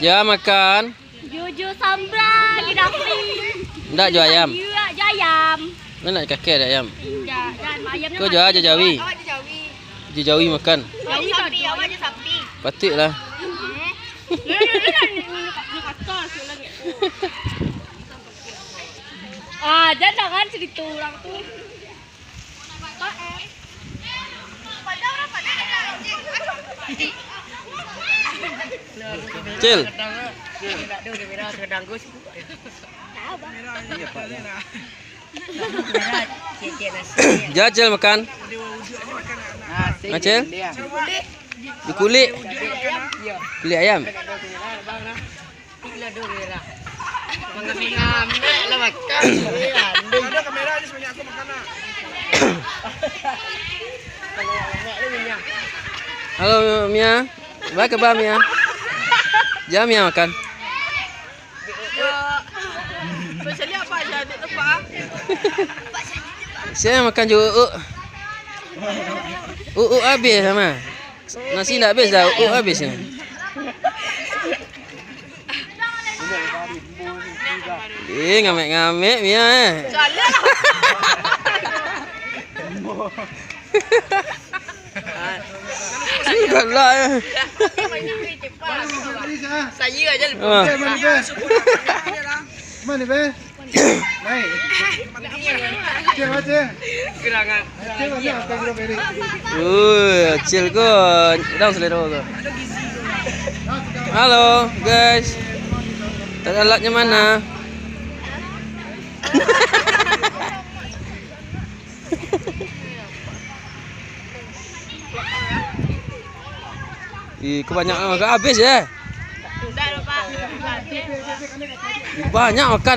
Ya makan. Jujur sambal di dapur. Ndak jual ayam. Iya, ayam. Mana nak kakek ada ayam? Enggak, ayamnya. Kau jual aja jawi. Jawi makan. Jawi sapi, awak aja sapi. Patutlah. Ah, jangan kan cerita orang tu. Cil. Jajal makan. Acil. Di kulit. Kulit ayam. Ada kamera ni sebenarnya aku makan nak. Halo Mia. Baik kabar Mia? Jam Mia makan. Spesialnya apa aja di tempat? Saya makan juga. Habis sama. Nasi tak habis dah. Habis ni. Ngamek-ngamek Mia Salah. Galak ya. Saya aja lupa. Mana be? Naik. Cek. Gerangan. Cek mana apa yang beri? Acil ko. Daun selera ko. Halo guys. Tak alatnya mana? Kebanyakan makan habis ya. Dah lupa. Banyak makan